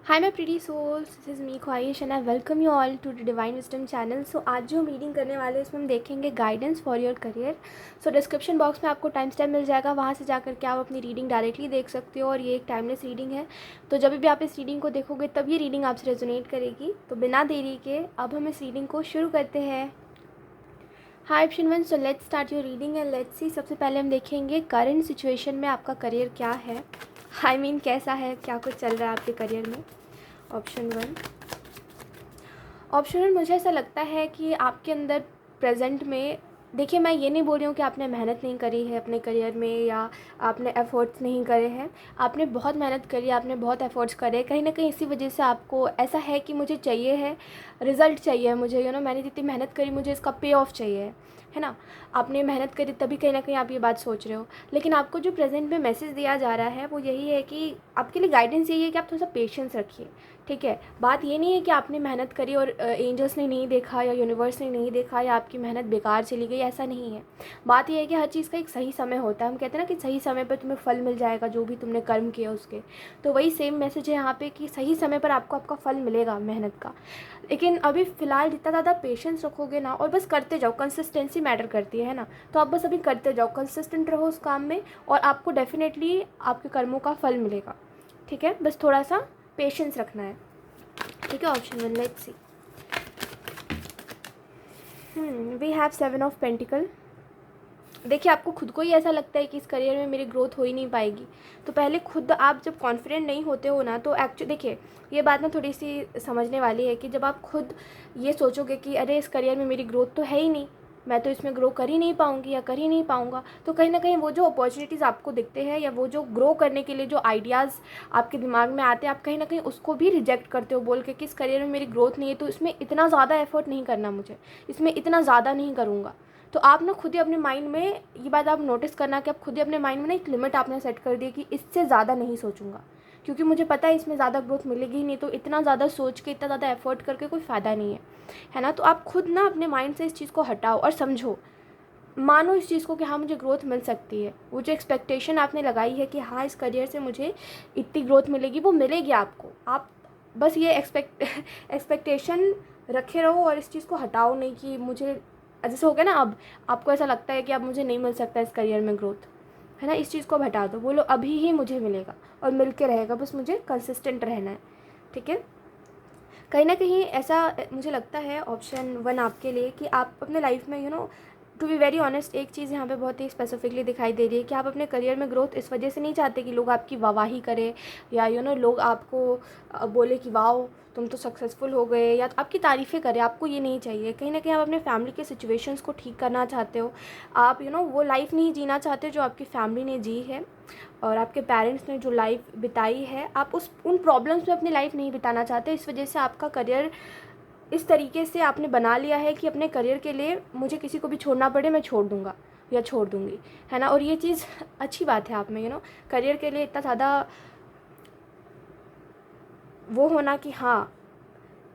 Hi my pretty souls, this is me Khwahish and I welcome you all to the divine wisdom channel. So आज जो हम reading करने वाले हैं उसमें हम देखेंगे guidance for your career. So description box में आपको टाइम स्टैम्प मिल जाएगा, वहाँ से जाकर के आप अपनी रीडिंग डायरेक्टली देख सकते हो और ये एक टाइमलेस रीडिंग है। तो जब भी आप इस रीडिंग को देखोगे तब ये रीडिंग आपसे रेजोनेट करेगी। तो बिना देरी के अब हम इस रीडिंग को शुरू करते हैं। Hi option one, so let's start your reading and let's see. सबसे पहले हम देखेंगे करंट सिचुएशन में आपका करियर क्या है। आई मीन कैसा है, क्या कुछ चल रहा है आपके करियर में। ऑप्शन वन मुझे ऐसा लगता है कि आपके अंदर प्रेजेंट में, देखिए मैं ये नहीं बोल रही हूँ कि आपने मेहनत नहीं करी है अपने करियर में या आपने एफ़र्ट्स नहीं करे हैं। आपने बहुत मेहनत करी है, आपने बहुत एफ़र्ट्स करे, कहीं ना कहीं इसी वजह से आपको ऐसा है कि मुझे चाहिए है रिज़ल्ट, चाहिए मुझे, मैंने जितनी मेहनत करी मुझे इसका पे ऑफ चाहिए, है ना। आपने मेहनत करी तभी कहीं ना कहीं आप ये बात सोच रहे हो। लेकिन आपको जो प्रेजेंट में मैसेज दिया जा रहा है वो यही है कि आपके लिए गाइडेंस यही है कि आप थोड़ा सा पेशेंस रखिए। ठीक है, बात ये नहीं है कि आपने मेहनत करी और एंजल्स ने नहीं देखा या यूनिवर्स ने नहीं देखा या आपकी मेहनत बेकार चली गई, ऐसा नहीं है। बात ये है कि हर चीज़ का एक सही समय होता है। हम कहते हैं ना कि सही समय पर तुम्हें फल मिल जाएगा जो भी तुमने कर्म किया उसके। तो वही सेम मैसेज है यहाँ पे कि सही समय पर आपको आपका फल मिलेगा मेहनत का। लेकिन अभी फ़िलहाल जितना ज़्यादा पेशेंस रखोगे ना और बस करते जाओ, कंसिस्टेंसी मैटर करती है ना। तो आप बस अभी करते जाओ, कंसिस्टेंट रहो उस काम में और आपको डेफिनेटली आपके कर्मों का फल मिलेगा। ठीक है, बस थोड़ा सा पेशेंस रखना है। ठीक है, option one, let's see. We have 7 of pentacle. देखिए आपको खुद को ही ऐसा लगता है कि इस करियर में मेरी ग्रोथ हो ही नहीं पाएगी। तो पहले खुद आप जब कॉन्फिडेंट नहीं होते हो ना, तो एक्चुअली देखिए ये बात ना थोड़ी सी समझने वाली है कि जब आप खुद ये सोचोगे कि अरे इस करियर में मेरी ग्रोथ तो है ही नहीं, मैं तो इसमें ग्रो कर ही नहीं पाऊँगी या कर ही नहीं पाऊँगा, तो कहीं ना कहीं वो जो अपॉर्चुनिटीज़ आपको दिखते हैं या वो जो ग्रो करने के लिए जो आइडियाज़ आपके दिमाग में आते हैं, आप कहीं ना कहीं उसको भी रिजेक्ट करते हो बोल के कि इस करियर में मेरी ग्रोथ नहीं है तो इसमें इतना ज़्यादा एफर्ट नहीं करना, मुझे इसमें इतना ज़्यादा नहीं करूँगा। तो आप ना खुद ही अपने माइंड में ये बात आप नोटिस करना कि आप खुद ही अपने माइंड में ना एक लिमिट आपने सेट कर दी कि इससे ज़्यादा नहीं सोचूंगा, क्योंकि मुझे पता है इसमें ज़्यादा ग्रोथ मिलेगी ही नहीं। तो इतना ज़्यादा सोच के, इतना ज़्यादा एफर्ट करके कोई फ़ायदा नहीं है ना। तो आप खुद ना अपने माइंड से इस चीज़ को हटाओ और समझो, मानो इस चीज़ को कि हाँ मुझे ग्रोथ मिल सकती है। वो जो एक्सपेक्टेशन आपने लगाई है कि हाँ इस करियर से मुझे इतनी ग्रोथ मिलेगी, वो मिलेगी आपको। आप बस ये एक्सपेक्टेशन रखे रहो और इस चीज़ को हटाओ नहीं कि मुझे, जैसे हो गया ना अब आपको ऐसा लगता है कि अब मुझे नहीं मिल सकता इस करियर में ग्रोथ, है ना। इस चीज़ को अब हटा दो, बोलो अभी ही मुझे मिलेगा और मिल के रहेगा, बस मुझे कंसिस्टेंट रहना है। ठीक है, कहीं ना कहीं ऐसा मुझे लगता है ऑप्शन वन आपके लिए कि आप अपने लाइफ में टू बी वेरी ऑनेस्ट, एक चीज़ यहाँ पे बहुत ही स्पेसिफिकली दिखाई दे रही है कि आप अपने करियर में ग्रोथ इस वजह से नहीं चाहते कि लोग आपकी वाहवाही करें या लोग आपको बोले कि वाओ तुम तो सक्सेसफुल हो गए, या तो आपकी तारीफ़ें करें। आपको ये नहीं चाहिए। कहीं ना कहीं आप अपने फैमिली के सिचुएशंस को ठीक करना चाहते हो। आप वो लाइफ नहीं जीना चाहते जो आपकी फैमिली ने जी है और आपके पेरेंट्स ने जो लाइफ बिताई है। आप उन प्रॉब्लम्स में अपनी लाइफ नहीं बिताना चाहते। इस वजह से आपका करियर इस तरीके से आपने बना लिया है कि अपने करियर के लिए मुझे किसी को भी छोड़ना पड़े मैं छोड़ दूँगा या छोड़ दूँगी, है ना। और ये चीज़ अच्छी बात है आप में, करियर के लिए इतना ज़्यादा वो होना कि हाँ,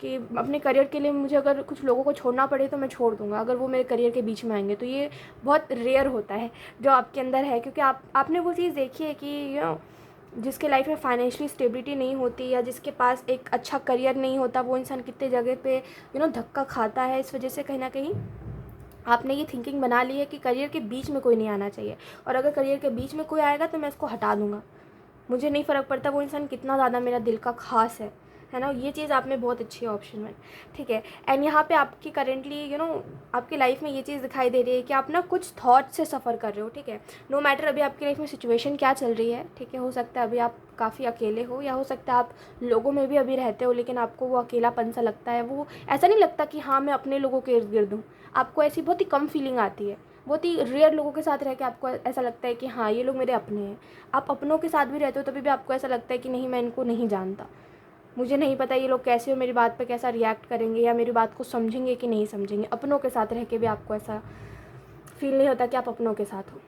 कि अपने करियर के लिए मुझे अगर कुछ लोगों को छोड़ना पड़े तो मैं छोड़ दूँगा अगर वो मेरे करियर के बीच में आएंगे। तो ये बहुत रेयर होता है जो आपके अंदर है, क्योंकि आपने वो चीज़ देखी है कि जिसके लाइफ में फाइनेंशियली स्टेबिलिटी नहीं होती या जिसके पास एक अच्छा करियर नहीं होता, वो इंसान कितने जगह पे धक्का खाता है। इस वजह से कहीं ना कहीं आपने ये थिंकिंग बना ली है कि करियर के बीच में कोई नहीं आना चाहिए, और अगर करियर के बीच में कोई आएगा तो मैं उसको हटा दूँगा। मुझे नहीं फ़र्क पड़ता वो इंसान कितना ज़्यादा मेरा दिल का खास है ना। ये चीज़ आप में बहुत अच्छी है ऑप्शन में। ठीक है, एंड यहाँ पे आपकी करेंटली आपकी लाइफ में ये चीज़ दिखाई दे रही है कि आप ना कुछ थॉट से सफ़र कर रहे हो। ठीक है, नो मैटर अभी आपकी लाइफ में सिचुएशन क्या चल रही है। ठीक है, हो सकता है अभी आप काफ़ी अकेले हो या हो सकता है आप लोगों में भी अभी रहते हो, लेकिन आपको वो अकेलापन सा लगता है। वो ऐसा नहीं लगता कि हाँ मैं अपने लोगों के इर्द गिर्द हूँ। आपको ऐसी बहुत ही कम फीलिंग आती है। बहुत ही रेयर लोगों के साथ रह के आपको ऐसा लगता है कि हाँ ये लोग मेरे अपने हैं। आप अपनों के साथ भी रहते हो तभी भी आपको ऐसा लगता है कि नहीं मैं इनको नहीं जानता, मुझे नहीं पता ये लोग कैसे हो, मेरी बात पे कैसा रिएक्ट करेंगे या मेरी बात को समझेंगे कि नहीं समझेंगे। अपनों के साथ रह के भी आपको ऐसा फील नहीं होता कि आप अपनों के साथ हो।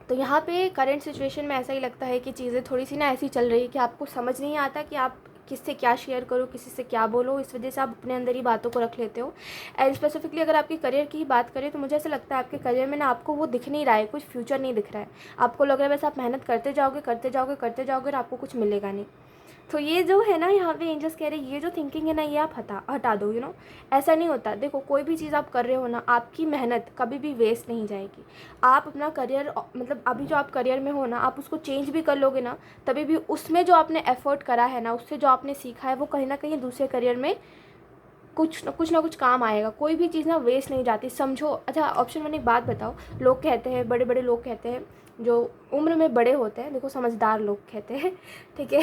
तो यहाँ पे करंट सिचुएशन में ऐसा ही लगता है कि चीज़ें थोड़ी सी ना ऐसी चल रही है कि आपको समझ नहीं आता कि आप किससे क्या शेयर करो, किसी से क्या बोलो। इस वजह से आप अपने अंदर ही बातों को रख लेते हो। एंड स्पेसिफिकली अगर आपके करियर की ही बात करें तो मुझे ऐसा लगता है आपके करियर में ना आपको वो दिख नहीं रहा है, कुछ फ्यूचर नहीं दिख रहा है। आपको लग रहा है बस आप मेहनत करते जाओगे करते जाओगे करते जाओगे और आपको कुछ मिलेगा नहीं, तो ये जो है ना, यहाँ पे एंजल्स कह रहे हैं ये जो थिंकिंग है ना, ये आप हटा दो, ऐसा नहीं होता। देखो कोई भी चीज़ आप कर रहे हो ना, आपकी मेहनत कभी भी वेस्ट नहीं जाएगी। आप अपना करियर, मतलब अभी जो आप करियर में हो ना, आप उसको चेंज भी कर लोगे ना, तभी भी उसमें जो आपने एफर्ट करा है ना, उससे जो आपने सीखा है, वो कहीं ना कहीं दूसरे करियर में कुछ ना कुछ काम आएगा। कोई भी चीज़ ना वेस्ट नहीं जाती, समझो। अच्छा ऑप्शन 1 एक बात बताओ, लोग कहते हैं, बड़े बड़े लोग कहते हैं, जो उम्र में बड़े होते हैं, देखो समझदार लोग कहते हैं, ठीक है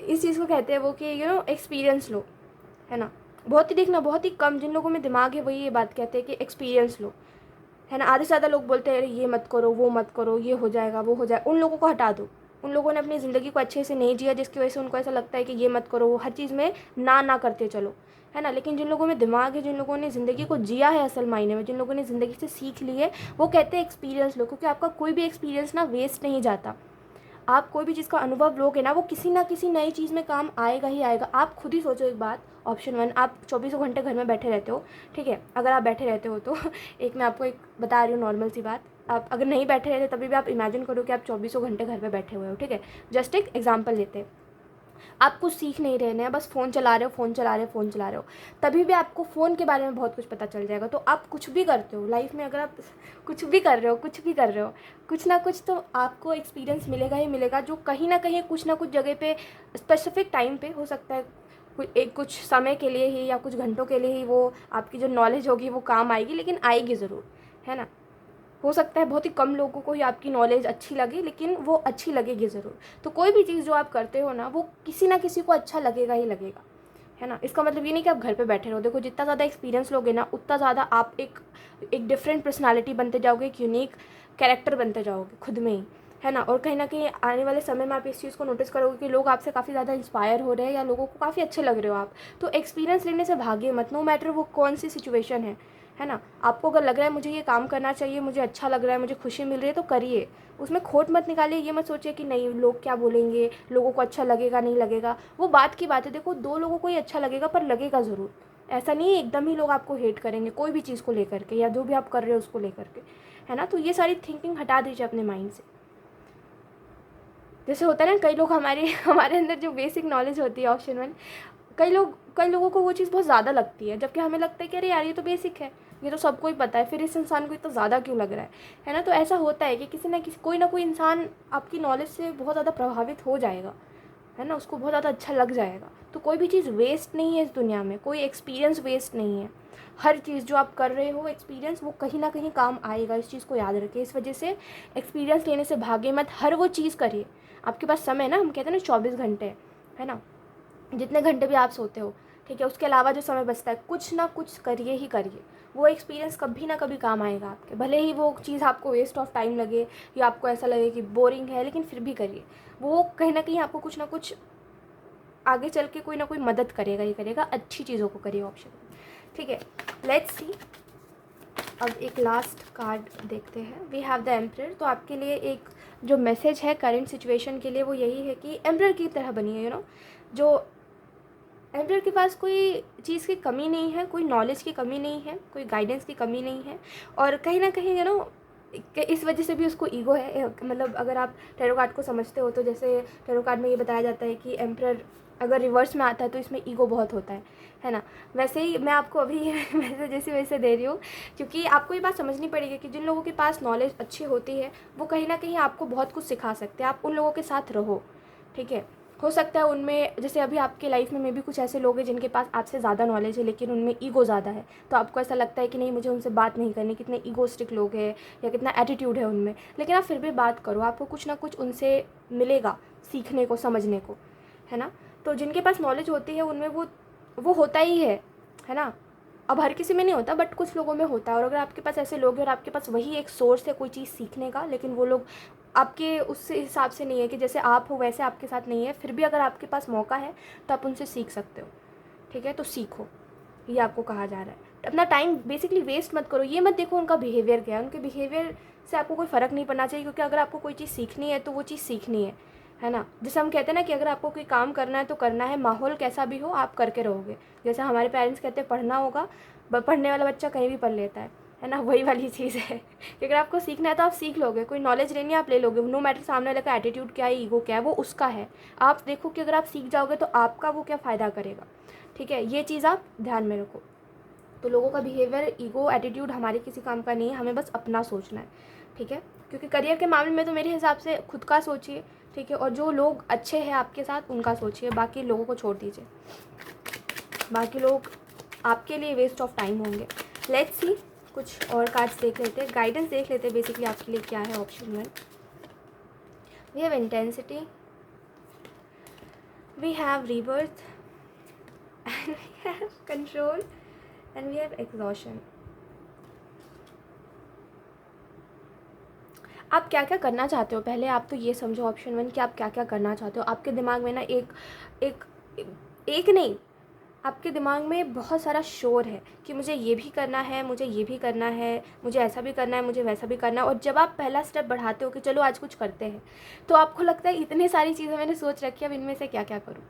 इस चीज़ को कहते हैं वो कि एक्सपीरियंस लो, है ना। बहुत ही देखना, बहुत ही कम जिन लोगों में दिमाग है वही ये बात कहते हैं कि एक्सपीरियंस लो, है ना। आधे से ज़्यादा लोग बोलते हैं अरे ये मत करो, वो मत करो, ये हो जाएगा, वो हो जाएगा। उन लोगों को हटा दो। उन लोगों ने अपनी ज़िंदगी को अच्छे से नहीं जिया, जिसकी वजह से उनको ऐसा लगता है कि ये मत करो, वो हर चीज़ में ना करते चलो, है ना। लेकिन जिन लोगों में दिमाग है, जिन लोगों ने ज़िंदगी को जिया है असल मायने में, जिन लोगों ने ज़िंदगी से सीख ली है, वो कहते हैं एक्सपीरियंस लो, क्योंकि आपका कोई भी एक्सपीरियंस ना वेस्ट नहीं जाता। आप कोई भी चीज़ का अनुभव लोगे ना, वो किसी ना किसी नई चीज़ में काम आएगा ही आएगा। आप खुद ही सोचो एक बात, ऑप्शन 1, आप 24 घंटे घर में बैठे रहते हो, ठीक है। अगर आप बैठे रहते हो तो एक मैं आपको एक बता रही हूँ नॉर्मल सी बात, आप अगर नहीं बैठे रहते तभी भी आप इमेजिन करो कि आप 24 घंटे घर में बैठे हुए हो, ठीक है। जस्ट एक एग्जाम्पल लेते हैं, आप कुछ सीख नहीं रहे हैं, बस फ़ोन चला रहे हो, फ़ोन चला रहे हो, फ़ोन चला रहे हो, तभी भी आपको फ़ोन के बारे में बहुत कुछ पता चल जाएगा। तो आप कुछ भी करते हो लाइफ में, अगर आप कुछ भी कर रहे हो, कुछ ना कुछ तो आपको एक्सपीरियंस मिलेगा ही मिलेगा, जो कहीं ना कहीं कुछ ना कुछ जगह पे स्पेसिफिक टाइम पे हो सकता है, कुछ समय के लिए ही या कुछ घंटों के लिए ही वो आपकी जो नॉलेज होगी वो काम आएगी, लेकिन आएगी ज़रूर, है ना। हो सकता है बहुत ही कम लोगों को ही आपकी नॉलेज अच्छी लगे, लेकिन वो अच्छी लगेगी ज़रूर। तो कोई भी चीज़ जो आप करते हो ना, वो किसी ना किसी को अच्छा लगेगा ही लगेगा, है ना। इसका मतलब ये नहीं कि आप घर पे बैठे रहो। देखो जितना ज़्यादा एक्सपीरियंस लोगे ना, उतना ज़्यादा आप एक डिफरेंट पर्सनालिटी बनते जाओगे, एक यूनिक कैरेक्टर बनते जाओगे खुद में ही, है ना। और कहीं ना कहीं आने वाले समय में आप इस चीज़ को नोटिस करोगे कि लोग आपसे काफ़ी ज़्यादा इंस्पायर हो रहे हैं, या लोगों को काफ़ी अच्छे लग रहे हो आप। तो एक्सपीरियंस लेने से भागिए मत, नो मैटर वो कौन सी सिचुएशन है ना। आपको अगर लग रहा है मुझे ये काम करना चाहिए, मुझे अच्छा लग रहा है, मुझे खुशी मिल रही है, तो करिए। उसमें खोट मत निकालिए। ये मत सोचिए कि नहीं लोग क्या बोलेंगे, लोगों को अच्छा लगेगा नहीं लगेगा, वो बात की बात है। देखो 2 लोगों को ही अच्छा लगेगा, पर लगेगा ज़रूर। ऐसा नहीं है एकदम ही लोग आपको हेट करेंगे कोई भी चीज़ को लेकर के, या जो भी आप कर रहे हो उसको लेकर के, है ना। तो ये सारी थिंकिंग हटा दीजिए अपने माइंड से। जैसे होता है ना, कई लोग हमारे अंदर जो बेसिक नॉलेज होती है, ऑप्शन 1, कई लोगों को वो चीज़ बहुत ज़्यादा लगती है, जबकि हमें लगता है कि अरे यार ये तो बेसिक है, ये तो सबको ही पता है, फिर इस इंसान को इतना ज़्यादा क्यों लग रहा है ना। तो ऐसा होता है कि किसी ना किसी कोई ना कोई इंसान आपकी नॉलेज से बहुत ज़्यादा प्रभावित हो जाएगा, है ना, उसको बहुत ज़्यादा अच्छा लग जाएगा। तो कोई भी चीज़ वेस्ट नहीं है इस दुनिया में, कोई एक्सपीरियंस वेस्ट नहीं है। हर चीज़ जो आप कर रहे हो एक्सपीरियंस, वो कहीं ना कहीं काम आएगा, इस चीज़ को याद रखिए। इस वजह से एक्सपीरियंस लेने से भागे मत, हर वो चीज़ करिए। आपके पास समय है ना, हम कहते हैं ना 24 घंटे, है ना, जितने घंटे भी आप सोते हो, ठीक है, उसके अलावा जो समय बचता है कुछ ना कुछ करिए ही करिए। वो एक्सपीरियंस कभी ना कभी काम आएगा आपके, भले ही वो चीज़ आपको वेस्ट ऑफ टाइम लगे या आपको ऐसा लगे कि बोरिंग है, लेकिन फिर भी करिए। वो कहीं ना कहीं आपको कुछ ना कुछ आगे चल के कोई ना कोई मदद करेगा ही करेगा, अच्छी चीज़ों को करिए ऑप्शन, ठीक है। लेट्स सी, अब एक लास्ट कार्ड देखते हैं। We have the emperor. तो आपके लिए एक जो मैसेज है करंट सिचुएशन के लिए वो यही है कि एम्परर की तरह बनिए, जो एम्परर के पास कोई चीज़ की कमी नहीं है, कोई नॉलेज की कमी नहीं है, कोई गाइडेंस की कमी नहीं है, और कहीं ना कहीं इस वजह से भी उसको ईगो है। मतलब अगर आप टैरो कार्ड को समझते हो तो जैसे टैरो कार्ड में ये बताया जाता है कि एम्परर अगर रिवर्स में आता है तो इसमें ईगो बहुत होता है ना। वैसे ही मैं आपको अभी मैसेज इसी वजह से दे रही हूँ, क्योंकि आपको ये बात समझनी पड़ेगी कि जिन लोगों के पास नॉलेज अच्छी होती है वो कहीं ना कहीं आपको बहुत कुछ सिखा सकते हैं। आप उन लोगों के साथ रहो, ठीक है। हो सकता है उनमें, जैसे अभी आपके लाइफ में भी कुछ ऐसे लोग हैं जिनके पास आपसे ज़्यादा नॉलेज है, लेकिन उनमें ईगो ज़्यादा है, तो आपको ऐसा लगता है कि नहीं मुझे उनसे बात नहीं करनी, कितने ईगोस्टिक लोग हैं या कितना एटीट्यूड है उनमें। लेकिन आप फिर भी बात करो, आपको कुछ ना कुछ उनसे मिलेगा सीखने को, समझने को, है ना। तो जिनके पास नॉलेज होती है उनमें वो होता ही है ना। अब हर किसी में नहीं होता, बट कुछ लोगों में होता है। और अगर आपके पास ऐसे लोग हैं और आपके पास वही एक सोर्स है कोई चीज़ सीखने का, लेकिन वो लोग आपके उस हिसाब से नहीं है कि जैसे आप हो वैसे आपके साथ नहीं है, फिर भी अगर आपके पास मौका है तो आप उनसे सीख सकते हो, ठीक है। तो सीखो, ये आपको कहा जा रहा है। अपना टाइम बेसिकली वेस्ट मत करो। ये मत देखो उनका बिहेवियर क्या है, उनके बिहेवियर से आपको कोई फ़र्क नहीं पड़ना चाहिए, क्योंकि अगर आपको कोई चीज़ सीखनी है तो वो चीज़ सीखनी है ना। जैसे हम कहते हैं ना कि अगर आपको कोई काम करना है तो करना है, माहौल कैसा भी हो आप करके रहोगे। जैसे हमारे पेरेंट्स कहते हैं पढ़ना होगा, पढ़ने वाला बच्चा कहीं भी पढ़ लेता है, है ना, वही वाली चीज़ है कि अगर आपको सीखना है तो आप सीख लोगे, कोई नॉलेज लेनी है आप ले लोगे, नो मैटर सामने वाले का एटीट्यूड क्या है, ईगो क्या है, वो उसका है। आप देखो कि अगर आप सीख जाओगे तो आपका वो क्या फ़ायदा करेगा, ठीक है, ये चीज़ आप ध्यान में रखो। तो लोगों का बिहेवियर, ईगो, एटीट्यूड हमारे किसी काम का नहीं है, हमें बस अपना सोचना है, ठीक है। क्योंकि करियर के मामले में तो मेरे हिसाब से खुद का सोचिए, ठीक है, और जो लोग अच्छे हैं आपके साथ उनका सोचिए, बाकी लोगों को छोड़ दीजिए, बाकी लोग आपके लिए वेस्ट ऑफ टाइम होंगे। लेट्स सी, कुछ और कार्ड्स देख लेते हैं, गाइडेंस देख लेते हैं बेसिकली आपके लिए क्या है। Option 1, we have intensity, we have rebirth, and we have control, and we have exhaustion. आप क्या क्या करना चाहते हो, पहले आप तो ये समझो ऑप्शन 1 कि आप क्या क्या करना चाहते हो। आपके दिमाग में ना एक एक एक नहीं, आपके दिमाग में बहुत सारा शोर है कि मुझे ये भी करना है, मुझे ये भी करना है, मुझे ऐसा भी करना है, मुझे वैसा भी करना है। और जब आप पहला स्टेप बढ़ाते हो कि चलो आज कुछ करते हैं, तो आपको लगता है इतनी सारी चीज़ें मैंने सोच रखी है, अब इनमें से क्या क्या करूँ,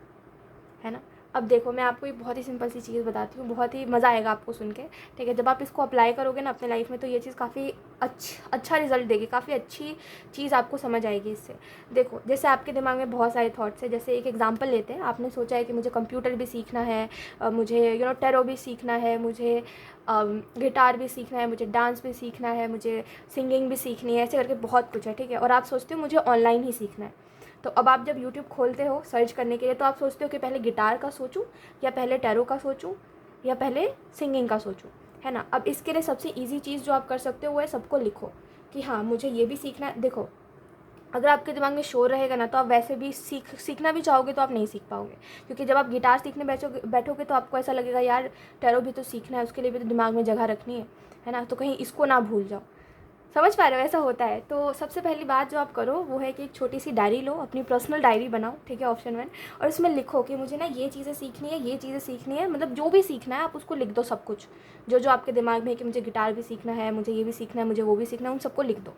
है ना। अब देखो मैं आपको एक बहुत ही सिंपल सी चीज़ बताती हूँ, बहुत ही मज़ा आएगा आपको सुन के, ठीक है। जब आप इसको अप्लाई करोगे ना अपने लाइफ में तो ये चीज़ काफ़ी अच्छा रिजल्ट देगी, काफ़ी अच्छी चीज़ आपको समझ आएगी इससे। देखो जैसे आपके दिमाग में बहुत सारे थॉट्स हैं, जैसे एक एग्जांपल लेते हैं, आपने सोचा है कि मुझे कंप्यूटर भी सीखना है, मुझे टैरो भी सीखना है, मुझे गिटार भी सीखना है, मुझे डांस भी सीखना है, मुझे सिंगिंग भी सीखनी है, ऐसे करके बहुत कुछ है, ठीक है। और आप सोचते हो मुझे ऑनलाइन ही सीखना है। तो अब आप जब यूट्यूब खोलते हो सर्च करने के लिए तो आप सोचते हो कि पहले गिटार का सोचूं या पहले टैरो का सोचूं या पहले सिंगिंग का सोचूं, है ना। अब इसके लिए सबसे इजी चीज़ जो आप कर सकते हो वो है सबको लिखो कि हाँ मुझे ये भी सीखना है। देखो अगर आपके दिमाग में शोर रहेगा ना तो आप वैसे भी सीखना भी चाहोगे तो आप नहीं सीख पाओगे, क्योंकि जब आप गिटार सीखने बैठोगे तो आपको ऐसा लगेगा यार टैरो भी तो सीखना है, उसके लिए भी तो दिमाग में जगह रखनी है ना, तो कहीं इसको ना भूल जाओ। समझ पा रहे हो, ऐसा होता है। तो सबसे पहली बात जो आप करो वो है कि एक छोटी सी डायरी लो, अपनी पर्सनल डायरी बनाओ, ठीक है, ऑप्शन 1, और उसमें लिखो कि मुझे ना ये चीज़ें सीखनी है, ये चीज़ें सीखनी है, मतलब जो भी सीखना है आप उसको लिख दो, सब कुछ जो जो आपके दिमाग में है कि मुझे गिटार भी सीखना है, मुझे ये भी सीखना है, मुझे वो भी सीखना है, उन सबको लिख दो,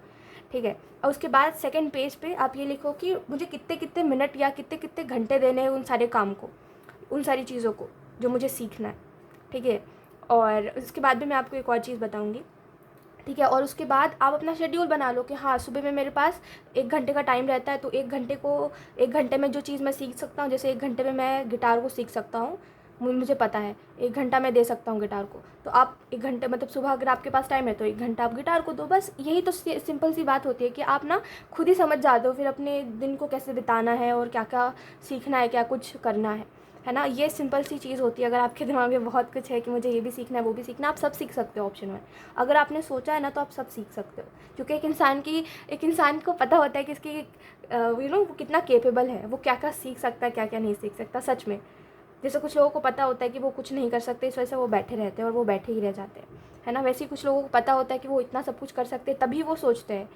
ठीक है। और उसके बाद सेकंड पेज पे आप ये लिखो कि मुझे कितने कितने मिनट या कितने कितने घंटे देने हैं उन सारे काम को, उन सारी चीज़ों को जो मुझे सीखना है, ठीक है। और उसके बाद भी मैं आपको एक और चीज़ बताऊँगी, ठीक है। और उसके बाद आप अपना शेड्यूल बना लो कि हाँ सुबह में मेरे पास 1 घंटे का टाइम रहता है, तो 1 घंटे में जो चीज़ मैं सीख सकता हूँ, जैसे 1 घंटे में मैं गिटार को सीख सकता हूँ, मुझे पता है 1 घंटा मैं दे सकता हूँ गिटार को, तो आप 1 घंटे मतलब सुबह अगर आपके पास टाइम है तो 1 घंटा आप गिटार को दो, बस यही तो सिंपल सी बात होती है कि आप ना खुद ही समझ जाते हो फिर अपने दिन को कैसे बिताना है और क्या क्या सीखना है, क्या कुछ करना है ना। ये सिंपल सी चीज़ होती है। अगर आपके दिमाग में बहुत कुछ है कि मुझे ये भी सीखना है वो भी सीखना है, आप सब सीख सकते हो ऑप्शन 1। अगर आपने सोचा है ना तो आप सब सीख सकते हो, क्योंकि एक इंसान को पता होता है कि इसकी वो कितना केपेबल है, वो क्या क्या सीख सकता है, क्या क्या नहीं सीख सकता, सच में। जैसे कुछ लोगों को पता होता है कि वो कुछ नहीं कर सकते, इस वजह से वो बैठे रहते हैं और वो बैठे ही रह जाते हैं, है ना। वैसे ही कुछ लोगों को पता होता है कि वो इतना सब कुछ कर सकते हैं तभी वो सोचते हैं,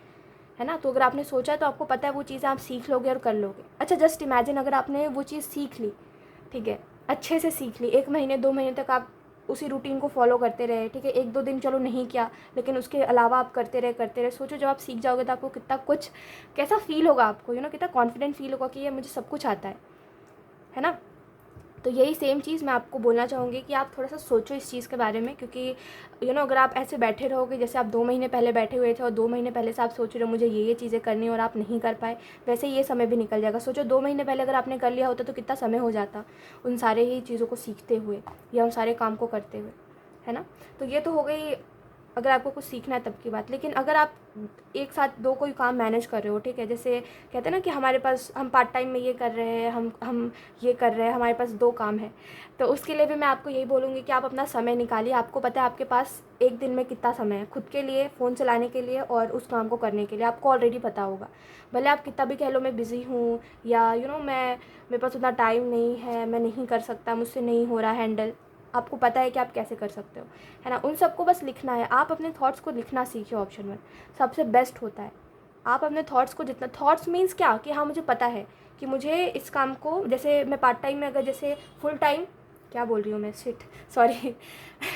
है ना। तो अगर आपने सोचा है तो आपको पता है वो चीज़ें आप सीख लोगे और कर लोगे। अच्छा जस्ट इमेजिन अगर आपने वो चीज़ सीख ली, ठीक है, अच्छे से सीख ली, 1 महीने 2 महीने तक आप उसी रूटीन को फॉलो करते रहे, ठीक है, 1-2 दिन चलो नहीं किया लेकिन उसके अलावा आप करते रहे। सोचो जब आप सीख जाओगे तो आपको कितना कुछ, कैसा फील होगा आपको, कितना कॉन्फिडेंट फील होगा कि ये मुझे सब कुछ आता है ना। तो यही सेम चीज़ मैं आपको बोलना चाहूँगी कि आप थोड़ा सा सोचो इस चीज़ के बारे में, क्योंकि अगर आप ऐसे बैठे रहोगे जैसे आप 2 महीने पहले बैठे हुए थे और 2 महीने पहले से आप सोच रहे हो मुझे ये चीज़ें करनी और आप नहीं कर पाए, वैसे ये समय भी निकल जाएगा। सोचो 2 महीने पहले अगर आपने कर लिया होता तो कितना समय हो जाता उन सारे ही चीज़ों को सीखते हुए या उन सारे काम को करते हुए, है ना। तो ये तो हो गई अगर आपको कुछ सीखना है तब की बात। लेकिन अगर आप एक साथ 2 कोई काम मैनेज कर रहे हो, ठीक है, जैसे कहते हैं ना कि हमारे पास हम पार्ट टाइम में ये कर रहे हैं, हम ये कर रहे हैं, हमारे पास 2 काम है, तो उसके लिए भी मैं आपको यही बोलूँगी कि आप अपना समय निकालिए। आपको पता है आपके पास एक दिन में कितना समय है खुद के लिए, फ़ोन चलाने के लिए और उस काम को करने के लिए, आपको ऑलरेडी पता होगा। भले आप कितना भी कह लो मैं बिज़ी हूँ या मेरे पास उतना टाइम नहीं है, मैं नहीं कर सकता, मुझसे नहीं हो रहा हैंडल, आपको पता है कि आप कैसे कर सकते हो, है ना। उन सबको बस लिखना है, आप अपने थॉट्स को लिखना सीखिए, ऑप्शन 1 सबसे बेस्ट होता है। आप अपने थॉट्स को जितना, थॉट्स मीन्स क्या कि हाँ मुझे पता है कि मुझे इस काम को, जैसे मैं पार्ट टाइम में, अगर जैसे फुल टाइम, क्या बोल रही हूँ मैं, शिट सॉरी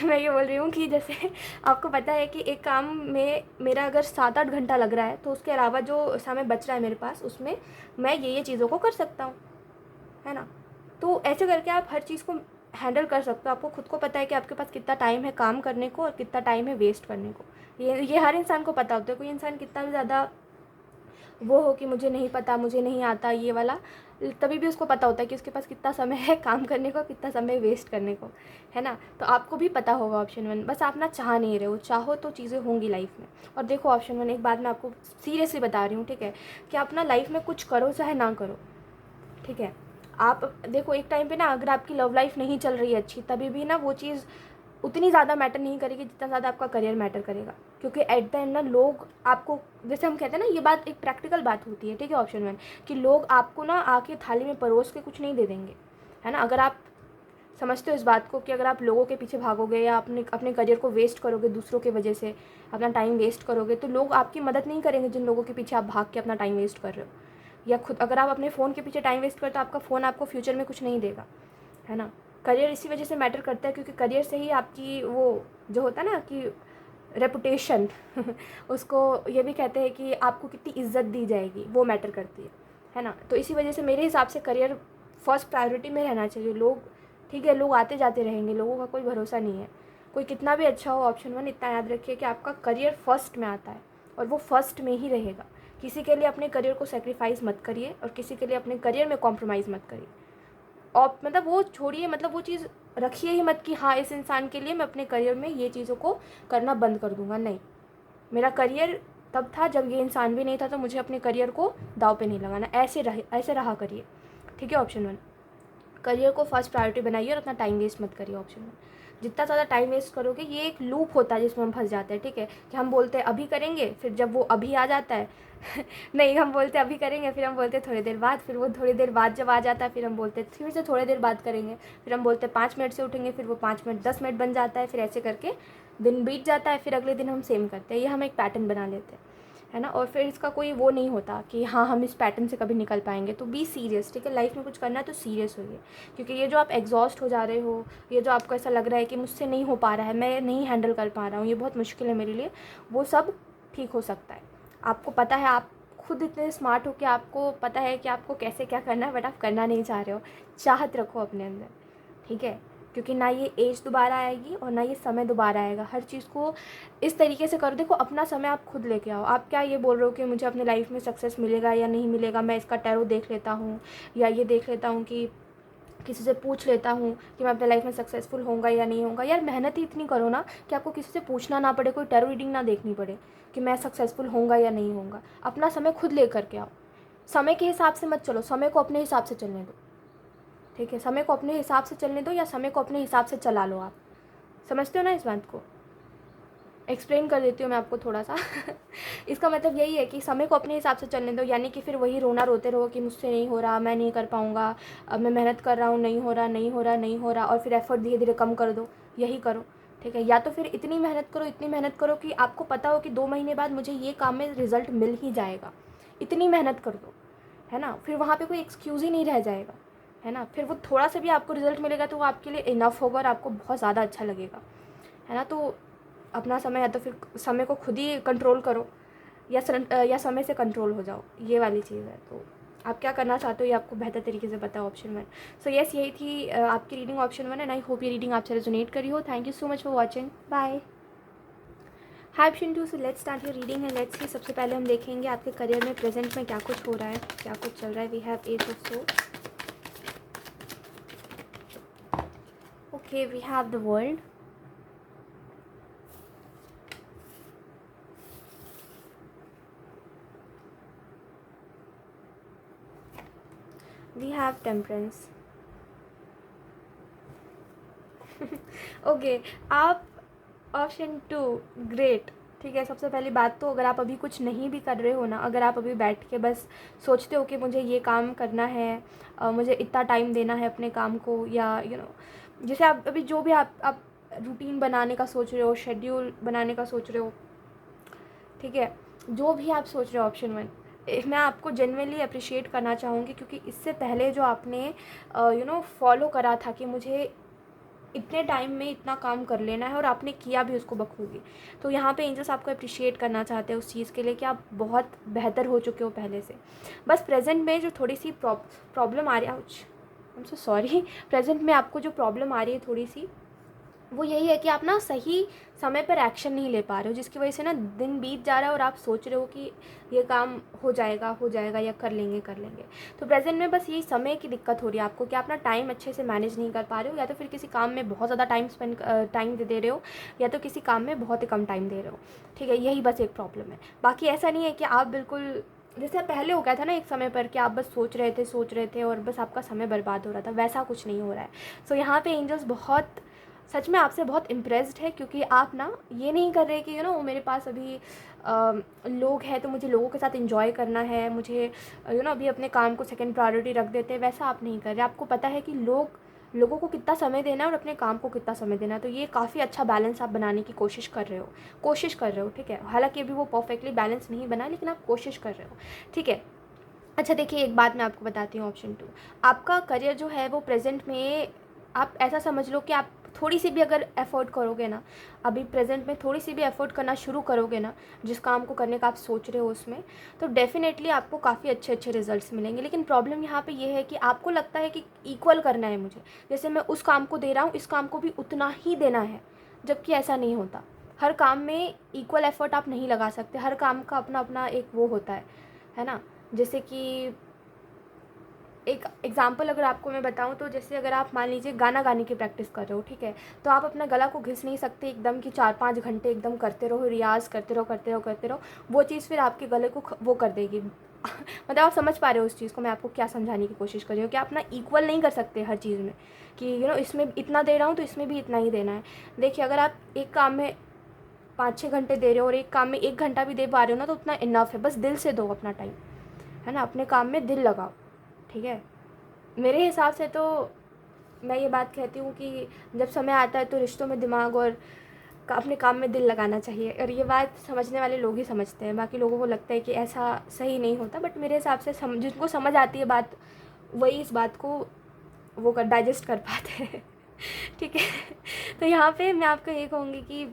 मैं ये बोल रही हूँ कि जैसे आपको पता है कि एक काम में मेरा अगर 7-8 घंटा लग रहा है तो उसके अलावा जो समय बच रहा है मेरे पास उसमें मैं ये चीज़ों को कर सकता हूँ, है ना। तो ऐसे करके आप हर चीज़ को हैंडल कर सकते हो। आपको खुद को पता है कि आपके पास कितना टाइम है काम करने को और कितना टाइम है वेस्ट करने को। ये हर इंसान को पता होता है। कोई इंसान कितना भी ज़्यादा वो हो कि मुझे नहीं पता, मुझे नहीं आता ये वाला, तभी भी उसको पता होता है कि उसके पास कितना समय है काम करने को, कितना समय वेस्ट करने को, है ना। तो आपको भी पता होगा ऑप्शन 1, बस आप ना चाह नहीं रहे हो। चाहो तो चीज़ें होंगी लाइफ में। और देखो ऑप्शन 1, एक बात मैं आपको सीरियसली बता रही हूँ, ठीक है, कि आप ना लाइफ में कुछ करो चाहे ना करो, ठीक है। आप देखो एक टाइम पे ना अगर आपकी लव लाइफ नहीं चल रही है अच्छी, तभी भी ना वो चीज़ उतनी ज़्यादा मैटर नहीं करेगी जितना ज़्यादा आपका करियर मैटर करेगा। क्योंकि एट द एंड ना लोग आपको, जैसे हम कहते हैं ना, ये बात एक प्रैक्टिकल बात होती है, ठीक है ऑप्शन 1, कि लोग आपको ना आके थाली में परोस के कुछ नहीं दे देंगे, है ना। अगर आप समझते हो इस बात को कि अगर आप लोगों के पीछे भागोगे या अपने अपने करियर को वेस्ट करोगे दूसरों की वजह से, अपना टाइम वेस्ट करोगे, तो लोग आपकी मदद नहीं करेंगे जिन लोगों के पीछे आप भाग के अपना टाइम वेस्ट कर रहे हो। या खुद अगर आप अपने फ़ोन के पीछे टाइम वेस्ट करते हो, आपका फ़ोन आपको फ्यूचर में कुछ नहीं देगा, है ना। करियर इसी वजह से मैटर करता है क्योंकि करियर से ही आपकी वो जो होता है ना कि रेपुटेशन उसको ये भी कहते हैं कि आपको कितनी इज्जत दी जाएगी, वो मैटर करती है ना। तो इसी वजह से मेरे हिसाब से करियर फर्स्ट प्रायोरिटी में रहना चाहिए। लोग, ठीक है, लोग आते जाते रहेंगे, लोगों का कोई भरोसा नहीं है। कोई कितना भी अच्छा हो, ऑप्शन 1 इतना याद रखिए कि आपका करियर फर्स्ट में आता है और वो फर्स्ट में ही रहेगा। किसी के लिए अपने करियर को सेक्रीफाइस मत करिए और किसी के लिए अपने करियर में कॉम्प्रोमाइज़ मत करिए। और मतलब वो छोड़िए, मतलब वो चीज़ रखिए ही मत कि हाँ इस इंसान के लिए मैं अपने करियर में ये चीज़ों को करना बंद कर दूंगा। नहीं, मेरा करियर तब था जब ये इंसान भी नहीं था, तो मुझे अपने करियर को दाव पे नहीं लगाना। ऐसे रहा करिए, ठीक है। ऑप्शन 1, करियर को फर्स्ट प्रायोरिटी बनाइए और अपना टाइम वेस्ट मत करिए। ऑप्शन 1, जितना ज़्यादा टाइम वेस्ट करोगे, ये एक लूप होता है जिसमें हम फंस जाते हैं, ठीक है, कि हम बोलते हैं अभी करेंगे, फिर जब वो अभी आ जाता है नहीं, हम बोलते हैं अभी करेंगे, फिर हम बोलते हैं थोड़ी देर बाद, फिर वो थोड़ी देर बाद जब आ जाता है फिर हम बोलते हैं फिर से थोड़ी देर बाद करेंगे, फिर हम बोलते हैं 5 मिनट से उठेंगे, फिर वो 5 मिनट 10 मिनट बन जाता है, फिर ऐसे करके दिन बीत जाता है, फिर अगले दिन हम सेम करते हैं। ये हम एक पैटर्न बना लेते हैं, है ना। और फिर इसका कोई वो नहीं होता कि हाँ हम इस पैटर्न से कभी निकल पाएंगे। तो बी सीरियस, ठीक है, लाइफ में कुछ करना है तो सीरियस होइए। क्योंकि ये जो आप एग्जॉस्ट हो जा रहे हो, ये जो आपको ऐसा लग रहा है कि मुझसे नहीं हो पा रहा है, मैं नहीं हैंडल कर पा रहा हूँ, ये बहुत मुश्किल है मेरे लिए, वो सब ठीक हो सकता है। आपको पता है, आप खुद इतने स्मार्ट हो कि आपको पता है कि आपको कैसे क्या करना है, बट आप करना नहीं चाह रहे हो। चाहत रखो अपने अंदर, ठीक है। क्योंकि ना ये एज दोबारा आएगी और ना ये समय दोबारा आएगा। हर चीज़ को इस तरीके से करो। देखो अपना समय आप खुद लेके आओ। आप क्या ये बोल रहे हो कि मुझे अपने लाइफ में सक्सेस मिलेगा या नहीं मिलेगा, मैं इसका टैरो देख लेता हूँ या ये देख लेता हूँ कि किसी से पूछ लेता हूँ कि मैं अपने लाइफ में सक्सेसफुल होऊंगा या नहीं होऊंगा। यार मेहनत ही इतनी करो ना कि आपको किसी से पूछना ना पड़े, कोई टैरो रीडिंग ना देखनी पड़े कि मैं सक्सेसफुल होऊंगा या नहीं होऊंगा। अपना समय खुद ले करके आओ। समय के हिसाब से मत चलो, समय को अपने हिसाब से चलने दो, ठीक है। समय को अपने हिसाब से चलने दो या समय को अपने हिसाब से चला लो। आप समझते हो ना इस बात को? एक्सप्लेन कर देती हूँ मैं आपको थोड़ा सा इसका मतलब यही है कि समय को अपने हिसाब से चलने दो, यानी कि फिर वही रोना रोते रहो कि मुझसे नहीं हो रहा, मैं नहीं कर पाऊँगा, अब मैं मेहनत कर रहा हूँ, नहीं हो रहा, नहीं हो रहा, नहीं हो रहा, और फिर एफर्ट धीरे धीरे कम कर दो। यही करो, ठीक है। या तो फिर इतनी मेहनत करो कि आपको पता हो कि 2 महीने बाद मुझे ये काम में रिजल्ट मिल ही जाएगा। इतनी मेहनत कर दो, है ना। फिर वहाँ पर कोई एक्सक्यूज़ ही नहीं रह जाएगा, है ना। फिर वो थोड़ा सा भी आपको रिजल्ट मिलेगा तो वो आपके लिए इनफ होगा और आपको बहुत ज़्यादा अच्छा लगेगा, है ना। तो अपना समय, या तो फिर समय को खुद ही कंट्रोल करो या समय से कंट्रोल हो जाओ, ये वाली चीज़ है। तो आप क्या करना चाहते हो ये आपको बेहतर तरीके से पता है। ऑप्शन 1, सो यस, यही थी आपकी reading option 1, and I hope ये रीडिंग आपसे रेजोनेट करी हो। Thank you so much for watching, bye. Hi option 2, so let's start your reading and let's see. सबसे पहले हम देखेंगे आपके करियर में प्रेजेंट में क्या कुछ हो रहा है, क्या कुछ चल रहा है। We have ace of swords, okay, we have the world, we have temperance okay आप ऑप्शन 2, ग्रेट, ठीक है। सबसे पहली बात तो अगर आप अभी कुछ नहीं भी कर रहे हो ना, अगर आप अभी बैठ के बस सोचते हो कि मुझे ये काम करना है, मुझे इतना टाइम देना है अपने काम को, या जैसे आप अभी जो भी आप रूटीन बनाने का सोच रहे हो, शेड्यूल बनाने का सोच रहे हो, ठीक है, जो भी आप सोच रहे हो। ऑप्शन 1 मैं आपको जेन्युइनली अप्रिशिएट करना चाहूँगी क्योंकि इससे पहले जो आपने फॉलो करा था कि मुझे इतने टाइम में इतना काम कर लेना है और आपने किया भी उसको बखूबी, तो यहाँ पे एंजल्स आपको अप्रिशिएट करना चाहते हैं उस चीज़ के लिए कि आप बहुत बेहतर हो चुके हो पहले से। बस प्रेजेंट में जो थोड़ी सी प्रॉब्लम आ रही है, I'm so सॉरी, प्रेजेंट में आपको जो प्रॉब्लम आ रही है थोड़ी सी, वो यही है कि आप ना सही समय पर एक्शन नहीं ले पा रहे हो, जिसकी वजह से ना दिन बीत जा रहा है और आप सोच रहे हो कि ये काम हो जाएगा या कर लेंगे। तो प्रेजेंट में बस यही समय की दिक्कत हो रही है आपको कि आप ना टाइम अच्छे से मैनेज नहीं कर पा रहे हो, या तो फिर किसी काम में बहुत ज़्यादा टाइम दे रहे हो, या तो किसी काम में बहुत ही कम टाइम दे रहे हो। ठीक है, यही बस एक प्रॉब्लम है। बाकी ऐसा नहीं है कि आप बिल्कुल, जैसे पहले हो गया था ना एक समय पर कि आप बस सोच रहे थे और बस आपका समय बर्बाद हो रहा था, वैसा कुछ नहीं हो रहा है। सो यहाँ पे एंजल्स बहुत सच में आपसे बहुत इम्प्रेस्ड है, क्योंकि आप ना ये नहीं कर रहे कि मेरे पास अभी लोग हैं तो मुझे लोगों के साथ एंजॉय करना है, मुझे अभी अपने काम को सेकंड प्रायोरिटी रख देते हैं, वैसा आप नहीं कर रहे। आपको पता है कि लोगों को कितना समय देना है और अपने काम को कितना समय देना है। तो ये काफ़ी अच्छा बैलेंस आप बनाने की कोशिश कर रहे हो। ठीक है, हालांकि अभी वो परफेक्टली बैलेंस नहीं बना, लेकिन आप कोशिश कर रहे हो। ठीक है। अच्छा देखिए, एक बात मैं आपको बताती हूँ, ऑप्शन 2, आपका करियर जो है वो प्रेजेंट में, आप ऐसा समझ लो कि आप थोड़ी सी भी अगर एफर्ट करोगे ना, अभी प्रेजेंट में थोड़ी सी भी एफर्ट करना शुरू करोगे ना, जिस काम को करने का आप सोच रहे हो उसमें, तो डेफिनेटली आपको काफ़ी अच्छे रिजल्ट्स मिलेंगे। लेकिन प्रॉब्लम यहाँ पे ये है कि आपको लगता है कि इक्वल करना है मुझे, जैसे मैं उस काम को दे रहा हूँ इस काम को भी उतना ही देना है, जबकि ऐसा नहीं होता। हर काम में इक्वल एफर्ट आप नहीं लगा सकते, हर काम का अपना अपना एक वो होता है ना। जैसे कि एक एग्जांपल अगर आपको मैं बताऊं, तो जैसे अगर आप मान लीजिए गाना गाने की प्रैक्टिस कर रहे हो, ठीक है, तो आप अपना गला को घिस नहीं सकते एकदम कि 4-5 घंटे एकदम करते रहो, रियाज़ करते रहो, वो चीज़ फिर आपके गले को वो कर देगी। मतलब आप समझ पा रहे हो उस चीज़ को, मैं आपको क्या समझाने की कोशिश कर रही हूँ कि आप ना इक्वल नहीं कर सकते हर चीज़ में, कि इसमें इतना दे रहा हूँ तो इसमें भी इतना ही देना है। देखिए, अगर आप एक काम में 5-6 घंटे दे रहे हो और एक काम में 1 घंटा भी दे पा रहे हो ना, तो उतना इनफ है। बस दिल से दो अपना टाइम, है ना, अपने काम में दिल लगाओ। ठीक है, मेरे हिसाब से तो मैं ये बात कहती हूँ कि जब समय आता है तो रिश्तों में दिमाग और अपने काम में दिल लगाना चाहिए, और ये बात समझने वाले लोग ही समझते हैं, बाकी लोगों को लगता है कि ऐसा सही नहीं होता। बट मेरे हिसाब से जिनको समझ आती है बात, वही इस बात को वो डाइजेस्ट कर पाते हैं। ठीक है। तो यहाँ पे मैं आपको ये कहूँगी कि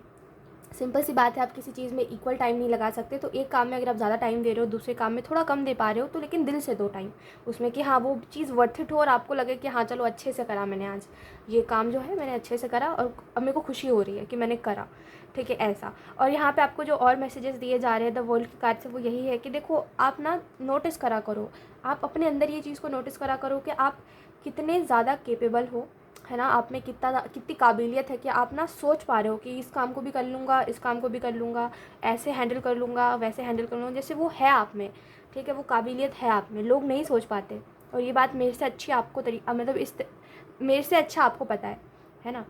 सिंपल सी बात है, आप किसी चीज़ में इक्वल टाइम नहीं लगा सकते। तो एक काम में अगर आप ज़्यादा टाइम दे रहे हो, दूसरे काम में थोड़ा कम दे पा रहे हो, तो लेकिन दिल से दो टाइम उसमें, कि हाँ वो चीज़ वर्थ इट हो और आपको लगे कि हाँ चलो अच्छे से करा मैंने, आज ये काम जो है मैंने अच्छे से करा और अब मेरे को खुशी हो रही है कि मैंने करा। ठीक है, ऐसा। और यहाँ पे आपको जो और मैसेजेस दिए जा रहे हैं द वर्ल्ड की कार्ड से, वो यही है कि देखो, आप ना नोटिस करा करो, आप अपने अंदर ये चीज़ को नोटिस करा करो कि आप कितने ज़्यादा केपेबल हो, है ना, आप में कितनी काबिलियत है कि आप ना सोच पा रहे हो कि इस काम को भी कर लूँगा, इस काम को भी कर लूँगा, ऐसे हैंडल कर लूँगा, वैसे हैंडल कर लूँगा, जैसे वो है आप में। ठीक है, वो काबिलियत है आप में, लोग नहीं सोच पाते। और ये बात मेरे से अच्छी आपको मतलब मेरे से अच्छा आपको पता है ना,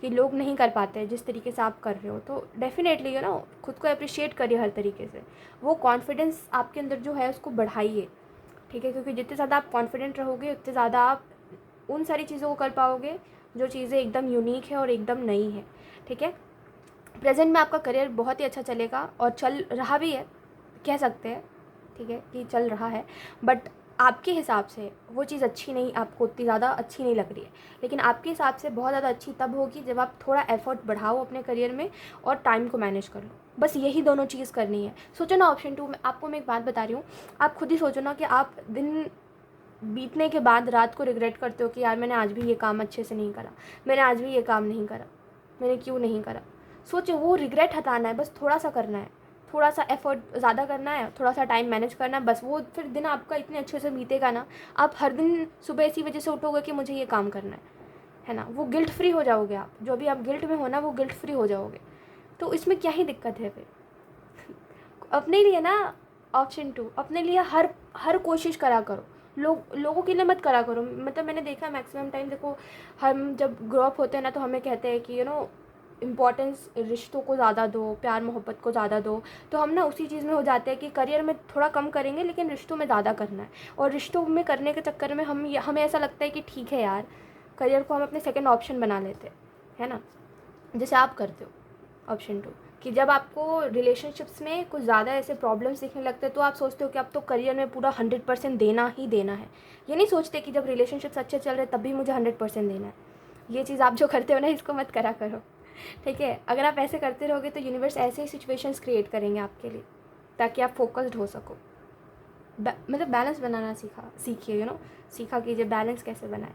कि लोग नहीं कर पाते जिस तरीके से आप कर रहे हो। तो डेफिनेटली खुद को अप्रिशिएट करिए हर तरीके से, वो कॉन्फिडेंस आपके अंदर जो है उसको बढ़ाइए। ठीक है, क्योंकि जितने ज़्यादा आप कॉन्फिडेंट रहोगे, उतने ज़्यादा आप उन सारी चीज़ों को कर पाओगे जो चीज़ें एकदम यूनिक है और एकदम नई है। ठीक है, प्रेजेंट में आपका करियर बहुत ही अच्छा चलेगा और चल रहा भी है, कह सकते हैं। ठीक है, कि चल रहा है, बट आपके हिसाब से वो चीज़ अच्छी नहीं, आपको उतनी ज़्यादा अच्छी नहीं लग रही है। लेकिन आपके हिसाब से बहुत ज़्यादा अच्छी तब होगी जब आप थोड़ा एफर्ट बढ़ाओ अपने करियर में और टाइम को मैनेज कर लो। बस यही दोनों चीज़ करनी है। सोचो ना, ऑप्शन 2 में आपको मैं एक बात बता रही हूँ, आप खुद ही सोचो ना कि आप दिन बीतने के बाद रात को रिग्रेट करते हो कि यार मैंने आज भी ये काम अच्छे से नहीं करा, मैंने आज भी ये काम नहीं करा, मैंने क्यों नहीं करा। सोचो, वो रिग्रेट हटाना है, बस थोड़ा सा करना है, थोड़ा सा एफर्ट ज़्यादा करना है, थोड़ा सा टाइम मैनेज करना है, बस वो फिर दिन आपका इतने अच्छे से बीतेगा ना। आप हर दिन सुबह इसी वजह से उठोगे कि मुझे ये काम करना है ना, वो गिल्ट फ्री हो जाओगे आप, जो अभी आप गिल्ट में हो ना, वो गिल्ट फ्री हो जाओगे। तो इसमें क्या ही दिक्कत है फिर। अपने लिए ना, ऑप्शन 2, अपने लिए हर कोशिश करा करो, लोगों के लिए मत करा करो। मतलब मैंने देखा मैक्सिमम टाइम, देखो हम जब ग्रो अप होते हैं ना, तो हमें कहते हैं कि इम्पॉर्टेंस रिश्तों को ज़्यादा दो, प्यार मोहब्बत को ज़्यादा दो। तो हम ना उसी चीज़ में हो जाते हैं कि करियर में थोड़ा कम करेंगे लेकिन रिश्तों में ज़्यादा करना है। और रिश्तों में करने के चक्कर में हमें ऐसा लगता है कि ठीक है यार, करियर को हम अपने सेकंड ऑप्शन बना लेते हैं, है ना, जैसे आप करते हो ऑप्शन 2, कि जब आपको रिलेशनशिप्स में कुछ ज़्यादा ऐसे प्रॉब्लम्स दिखने लगते हैं तो आप सोचते हो कि अब तो करियर में पूरा 100% देना ही देना है। ये नहीं सोचते कि जब रिलेशनशिप्स अच्छे चल रहे तब भी मुझे 100% देना है। ये चीज़ आप जो करते हो ना, इसको मत करा करो। ठीक है, अगर आप ऐसे करते रहोगे तो यूनिवर्स ऐसे ही सिचुएशंस क्रिएट करेंगे आपके लिए, ताकि आप फोकस्ड हो सको। मतलब बैलेंस बनाना सीखिए, सीखा कीजिए बैलेंस कैसे बनाए।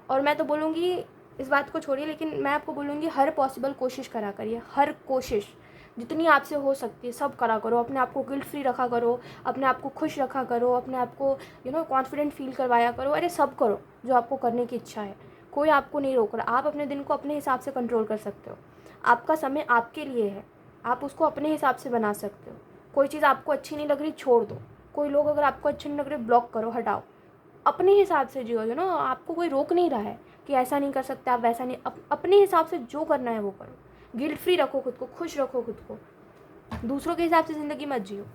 और मैं तो बोलूँगी, इस बात को छोड़िए, लेकिन मैं आपको बोलूँगी हर पॉसिबल कोशिश करा करिए, हर कोशिश जितनी आपसे हो सकती है सब करा करो। अपने आप को गिल्ट फ्री रखा करो, अपने आप को खुश रखा करो, अपने आप को कॉन्फिडेंट फील करवाया करो। अरे सब करो जो आपको करने की इच्छा है, कोई आपको नहीं रोक रहा। आप अपने दिन को अपने हिसाब से कंट्रोल कर सकते हो। आपका समय आपके लिए है, आप उसको अपने हिसाब से बना सकते हो। कोई चीज़ आपको अच्छी नहीं लग रही, छोड़ दो। कोई लोग अगर आपको अच्छे नहीं लग रहे, ब्लॉक करो, हटाओ। अपने हिसाब से जियो, आपको कोई रोक नहीं रहा है कि ऐसा नहीं कर सकते आप, वैसा नहीं। अपने हिसाब से जो करना है वो करो। गिल्ट फ्री रखो खुद को, खुश रखो खुद को। दूसरों के हिसाब से ज़िंदगी मत जियो,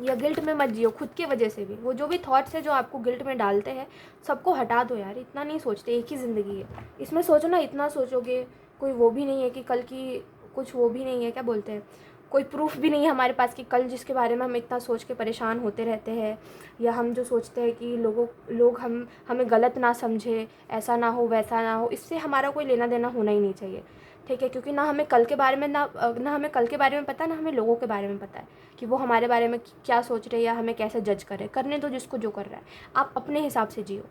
या गिल्ट में मत जियो खुद के वजह से भी। वो जो भी थॉट्स है जो आपको गिल्ट में डालते हैं, सबको हटा दो यार। इतना नहीं सोचते, एक ही ज़िंदगी है, इसमें सोचो ना। इतना सोचोगे, कोई वो भी नहीं है कि कल की कुछ वो भी नहीं है, क्या बोलते हैं, कोई प्रूफ भी नहीं है हमारे पास कि कल जिसके बारे में हम इतना सोच के परेशान होते रहते हैं, या हम जो सोचते हैं कि लोग हमें गलत ना समझे, ऐसा ना हो वैसा ना हो, इससे हमारा कोई लेना देना होना ही नहीं चाहिए। ठीक है, क्योंकि ना हमें कल के बारे में ना हमें कल के बारे में पता, ना हमें लोगों के बारे में पता है कि वो हमारे बारे में क्या सोच रहे हैं या हमें कैसे जज करे। करने दो जिसको जो कर रहा है, आप अपने हिसाब से जियो।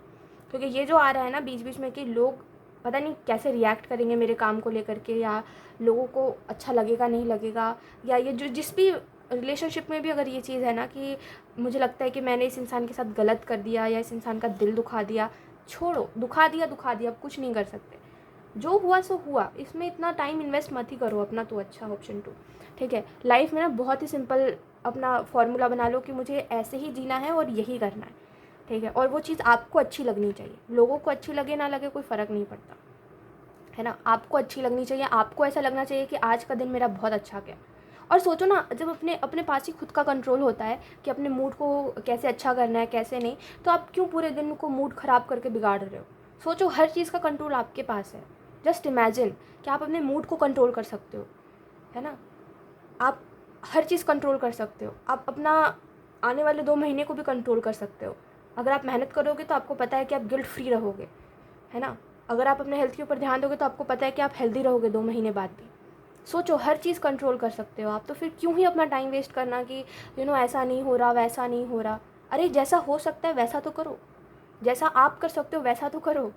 क्योंकि ये जो आ रहा है ना बीच बीच में कि लोग पता नहीं कैसे रिएक्ट करेंगे मेरे काम को लेकर के, या लोगों को अच्छा लगेगा नहीं लगेगा, या ये जो जिस भी रिलेशनशिप में भी अगर ये चीज़ है ना कि मुझे लगता है कि मैंने इस इंसान के साथ गलत कर दिया या इस इंसान का दिल दुखा दिया, छोड़ो। दुखा दिया, अब कुछ नहीं कर सकते। जो हुआ सो हुआ, इसमें इतना टाइम इन्वेस्ट मत ही करो अपना, तो अच्छा ऑप्शन 2। ठीक है, लाइफ में ना बहुत ही सिंपल अपना फॉर्मूला बना लो कि मुझे ऐसे ही जीना है और यही करना है। ठीक है, और वो चीज़ आपको अच्छी लगनी चाहिए। लोगों को अच्छी लगे ना लगे कोई फ़र्क नहीं पड़ता, है ना। आपको अच्छी लगनी चाहिए, आपको ऐसा लगना चाहिए कि आज का दिन मेरा बहुत अच्छा गया। और सोचो ना, जब अपने अपने पास ही खुद का कंट्रोल होता है कि अपने मूड को कैसे अच्छा करना है कैसे नहीं, तो आप क्यों पूरे दिन को मूड ख़राब करके बिगाड़ रहे हो। सोचो, हर चीज़ का कंट्रोल आपके पास है। जस्ट इमेजिन कि आप अपने मूड को कंट्रोल कर सकते हो, है ना। आप हर चीज़ कंट्रोल कर सकते हो। आप अपना आने वाले 2 महीने को भी कंट्रोल कर सकते हो। अगर आप मेहनत करोगे तो आपको पता है कि आप गिल्ट फ्री रहोगे, है ना। अगर आप अपने हेल्थ के ऊपर ध्यान दोगे तो आपको पता है कि आप हेल्दी रहोगे 2 महीने बाद भी। सोचो, हर चीज़ कंट्रोल कर सकते हो आप, तो फिर क्यों ही अपना टाइम वेस्ट करना कि ऐसा नहीं हो रहा, वैसा नहीं हो रहा। अरे जैसा हो सकता है वैसा तो करो, जैसा आप कर सकते हो वैसा तो करो,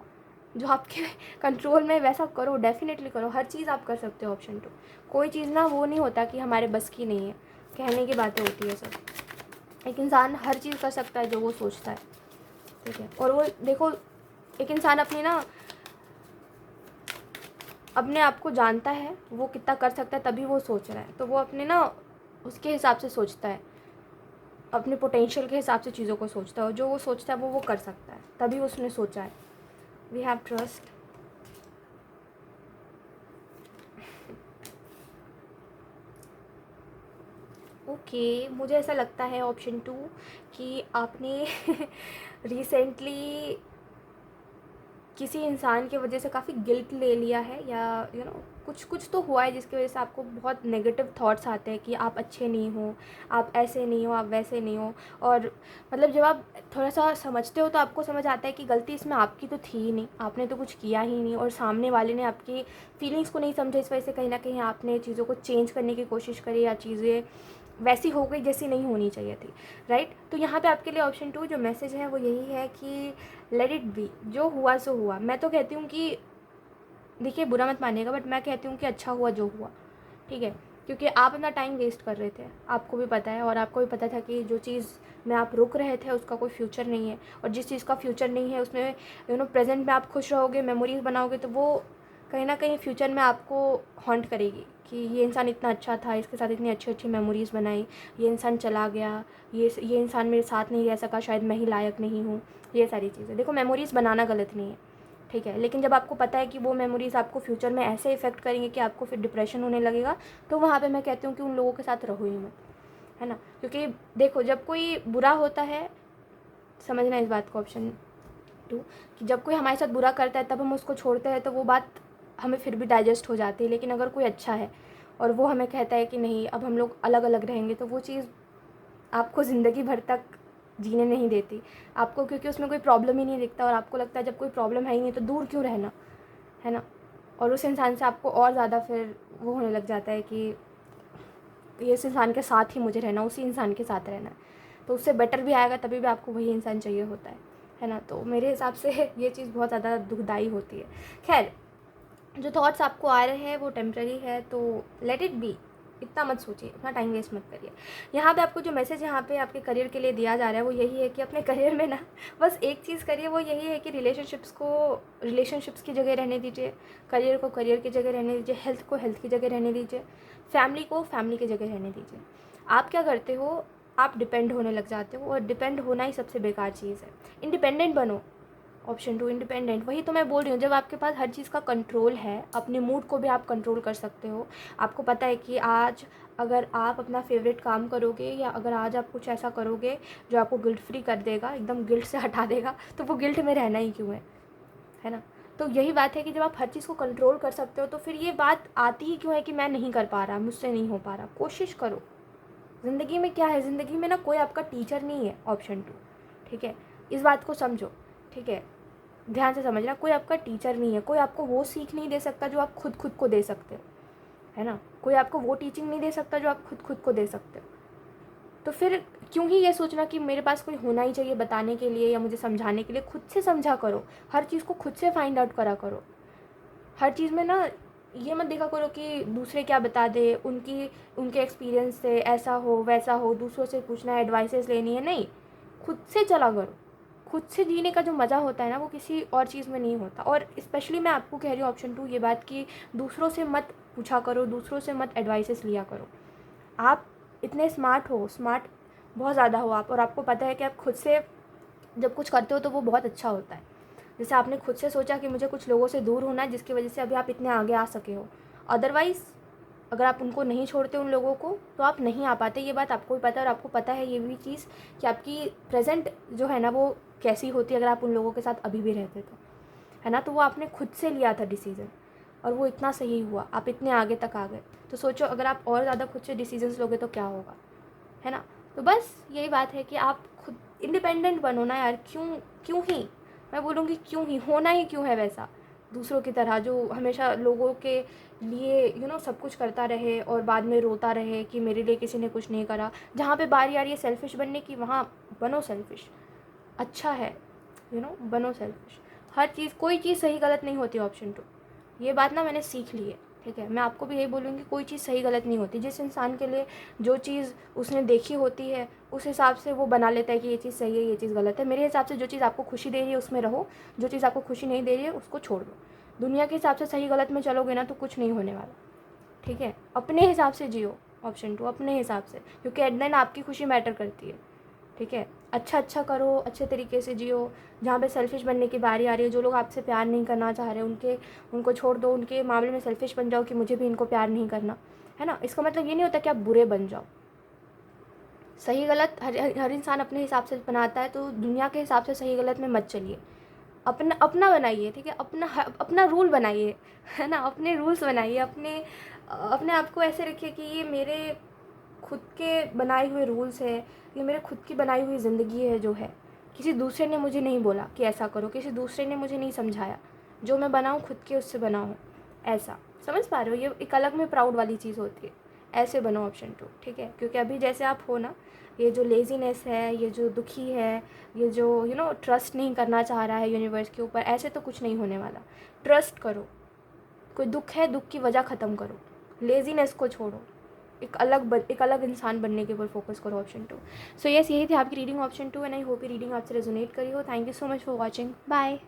जो आपके कंट्रोल में वैसा करो, डेफिनेटली करो। हर चीज़ आप कर सकते हो ऑप्शन 2। कोई चीज़ ना वो नहीं होता कि हमारे बस की नहीं है, कहने की बातें होती है सब। एक इंसान हर चीज़ कर सकता है जो वो सोचता है। ठीक है, और वो देखो, एक इंसान अपने आप को जानता है वो कितना कर सकता है, तभी वो सोच रहा है। तो वो अपने ना उसके हिसाब से सोचता है, अपने पोटेंशियल के हिसाब से चीज़ों को सोचता है, और जो वो सोचता है वो कर सकता है, तभी उसने सोचा है। We have trust. ओके, मुझे ऐसा लगता है ऑप्शन 2 कि आपने रिसेंटली किसी इंसान की वजह से काफ़ी गिल्ट ले लिया है, या कुछ तो हुआ है जिसकी वजह से आपको बहुत नेगेटिव थॉट्स आते हैं कि आप अच्छे नहीं हो, आप ऐसे नहीं हो, आप वैसे नहीं हो। और मतलब जब आप थोड़ा सा समझते हो तो आपको समझ आता है कि गलती इसमें आपकी तो थी ही नहीं, आपने तो कुछ किया ही नहीं, और सामने वाले ने आपकी फीलिंग्स को नहीं समझा। इस वजह से कहीं ना कहीं आपने चीज़ों को चेंज करने की कोशिश करी, या चीज़ें वैसी हो गई जैसी नहीं होनी चाहिए थी, राइट। तो यहाँ पे आपके लिए ऑप्शन 2 जो मैसेज है वो यही है कि लेट इट बी, जो हुआ सो हुआ। मैं तो कहती हूँ कि देखिए, बुरा मत मानिएगा, बट मैं कहती हूँ कि अच्छा हुआ जो हुआ, ठीक है। क्योंकि आप अपना टाइम वेस्ट कर रहे थे, आपको भी पता है, और आपको भी पता था कि जो चीज़ में आप रुक रहे थे उसका कोई फ्यूचर नहीं है, और जिस चीज़ का फ्यूचर नहीं है उसमें प्रेजेंट में आप खुश रहोगे, मेमोरीज बनाओगे, तो वो कहीं ना कहीं फ्यूचर में आपको हॉन्ट करेगी कि ये इंसान इतना अच्छा था, इसके साथ इतनी अच्छी अच्छी मेमोरीज़ बनाई, ये इंसान चला गया, ये इंसान मेरे साथ नहीं रह सका, शायद मैं ही लायक नहीं हूँ। ये सारी चीज़ें, देखो, मेमोरीज़ बनाना गलत नहीं है, ठीक है, लेकिन जब आपको पता है कि वो मेमोरीज़ आपको फ्यूचर में ऐसे इफेक्ट करेंगे कि आपको फिर डिप्रेशन होने लगेगा, तो वहाँ पे मैं कहती हूँ कि उन लोगों के साथ रहो ही मत, है ना। क्योंकि देखो, जब कोई बुरा होता है, समझना इस बात को ऑप्शन 2, कि जब कोई हमारे साथ बुरा करता है तब हम उसको छोड़ते हैं तो वो बात हमें फिर भी डाइजेस्ट हो जाती है। लेकिन अगर कोई अच्छा है और वो हमें कहता है कि नहीं, अब हम लोग अलग अलग रहेंगे, तो वो चीज़ आपको ज़िंदगी भर तक जीने नहीं देती आपको, क्योंकि उसमें कोई प्रॉब्लम ही नहीं दिखता, और आपको लगता है जब कोई प्रॉब्लम है ही नहीं तो दूर क्यों रहना, है ना। और उस इंसान से आपको और ज़्यादा फिर वो होने लग जाता है कि ये इस इंसान के साथ ही मुझे रहना, उसी इंसान के साथ रहना है। तो उससे बेटर भी आएगा तभी भी आपको वही इंसान चाहिए होता है है ना। तो मेरे हिसाब से ये चीज़ बहुत ज़्यादा दुखदाई होती है। खैर, जो थॉट्स आपको आ रहे हैं वो टेम्प्रेरी है, तो लेट इट बी। इतना मत सोचिए, अपना टाइम वेस्ट मत करिए। यहाँ पे आपको जो मैसेज यहाँ पे आपके करियर के लिए दिया जा रहा है वो यही है कि अपने करियर में ना बस एक चीज़ करिए, वो यही है कि रिलेशनशिप्स की जगह रहने दीजिए, करियर को करियर की जगह रहने दीजिए, हेल्थ को हेल्थ की जगह रहने दीजिए, फैमिली को फैमिली की जगह रहने दीजिए। आप क्या करते हो, आप डिपेंड होने लग जाते हो, और डिपेंड होना ही सबसे बेकार चीज़ है। इंडिपेंडेंट बनो। Option 2 independent. वही तो मैं बोल रही हूँ, जब आपके पास हर चीज़ का कंट्रोल है, अपने मूड को भी आप कंट्रोल कर सकते हो। आपको पता है कि आज अगर आप अपना फेवरेट काम करोगे, या अगर आज आप कुछ ऐसा करोगे जो आपको गिल्ट फ्री कर देगा, एकदम गिल्ट से हटा देगा, तो वो गिल्ट में रहना ही क्यों है ना। तो यही बात है कि जब आप हर चीज़ को कंट्रोल कर सकते हो, तो फिर ये बात आती ही क्यों है कि मैं नहीं कर पा रहा, मुझसे नहीं हो पा रहा। कोशिश करो। ज़िंदगी में क्या है, ज़िंदगी में ना कोई आपका टीचर नहीं है। ऑप्शन 2, ठीक है, इस बात को समझो, ठीक है, ध्यान से समझना। कोई आपका टीचर नहीं है, कोई आपको वो सीख नहीं दे सकता जो आप खुद को दे सकते हो, है ना। कोई आपको वो टीचिंग नहीं दे सकता जो आप खुद को दे सकते हो। तो फिर क्यों ही ये सोचना कि मेरे पास कोई होना ही चाहिए बताने के लिए या मुझे समझाने के लिए। खुद से समझा करो, हर चीज़ को खुद से फाइंड आउट करा करो। हर चीज़ में ना ये मत देखा करो कि दूसरे क्या बता दे, उनके एक्सपीरियंस से ऐसा हो वैसा हो, दूसरों से पूछना है, एडवाइसेस लेनी है। नहीं, खुद से चला करो। खुद से जीने का जो मज़ा होता है ना, वो किसी और चीज़ में नहीं होता। और स्पेशली मैं आपको कह रही हूँ ऑप्शन 2 ये बात कि दूसरों से मत पूछा करो, दूसरों से मत एडवाइसेस लिया करो। आप इतने स्मार्ट हो, स्मार्ट बहुत ज़्यादा हो आप, और आपको पता है कि आप खुद से जब कुछ करते हो तो वो बहुत अच्छा होता है। जैसे आपने खुद से सोचा कि मुझे कुछ लोगों से दूर होना है, जिसकी वजह से अभी आप इतने आगे आ सके हो। अदरवाइज़ अगर आप उनको नहीं छोड़ते, उन लोगों को, तो आप नहीं आ पाते। ये बात आपको भी पता है, और आपको पता है ये भी चीज़ कि आपकी प्रेजेंट जो है ना वो कैसी होती अगर आप उन लोगों के साथ अभी भी रहते तो, है ना। तो वो आपने खुद से लिया था डिसीज़न, और वो इतना सही हुआ, आप इतने आगे तक आ गए। तो सोचो अगर आप और ज़्यादा खुद से डिसीजंस लोगे तो क्या होगा, है ना। तो बस यही बात है कि आप खुद इंडिपेंडेंट बनो ना यार। क्यों ही, मैं बोलूँगी क्यों ही होना ही क्यों है वैसा, दूसरों की तरह जो हमेशा लोगों के लिए सब कुछ करता रहे और बाद में रोता रहे कि मेरे लिए किसी ने कुछ नहीं करा। जहाँ पे बारी आ रही है सेल्फिश बनने की, वहाँ बनो सेल्फिश। अच्छा है, बनो सेल्फिश। हर चीज़, कोई चीज़ सही गलत नहीं होती। ऑप्शन 2 ये बात ना मैंने सीख ली है, ठीक है। मैं आपको भी यही बोलूँगी, कोई चीज़ सही गलत नहीं होती। जिस इंसान के लिए जो चीज़ उसने देखी होती है उस हिसाब से वो बना लेता है कि ये चीज़ सही है, ये चीज़ गलत है। मेरे हिसाब से जो चीज़ आपको खुशी दे रही है उसमें रहो, जो चीज़ आपको खुशी नहीं दे रही है उसको छोड़ दो। दुनिया के हिसाब से सही गलत में चलोगे ना तो कुछ नहीं होने वाला, ठीक है। अपने हिसाब से जियो। ऑप्शन 2 अपने हिसाब से, क्योंकि एट द एंड आपकी खुशी मैटर करती है, ठीक है। अच्छा करो, अच्छे तरीके से जियो। जहाँ पे सेल्फिश बनने की बारी आ रही है, जो लोग आपसे प्यार नहीं करना चाह रहे उनको छोड़ दो। उनके मामले में सेल्फिश बन जाओ कि मुझे भी इनको प्यार नहीं करना, है ना। इसका मतलब ये नहीं होता कि आप बुरे बन जाओ। सही गलत हर इंसान अपने हिसाब से बनाता है, तो दुनिया के हिसाब से सही गलत में मत चलिए। अपना अपना बनाइए, ठीक है। अपना रूल बनाइए, है ना। अपने रूल्स बनाइए, अपने आप को ऐसे रखिए कि ये मेरे खुद के बनाए हुए रूल्स है, ये मेरे खुद की बनाई हुई ज़िंदगी है जो है। किसी दूसरे ने मुझे नहीं बोला कि ऐसा करो, किसी दूसरे ने मुझे नहीं समझाया। जो मैं बनाऊँ खुद के उससे बनाऊँ, ऐसा। समझ पा रहे हो, ये एक अलग में प्राउड वाली चीज़ होती है। ऐसे बनो ऑप्शन 2, ठीक है। क्योंकि अभी जैसे आप हो ना, ये जो लेज़ीनेस है, ये जो दुखी है, ये जो ट्रस्ट नहीं करना चाह रहा है यूनिवर्स के ऊपर, ऐसे तो कुछ नहीं होने वाला। ट्रस्ट करो। कोई दुख है, दुख की वजह ख़त्म करो, लेज़ीनेस को छोड़ो, एक अलग इंसान बनने के ऊपर फोकस करो। ऑप्शन 2। सो यस, यही थी आपकी reading option 2, and I hope ये रीडिंग आपसे रेजोनेट करी हो। Thank you so much for watching. Bye.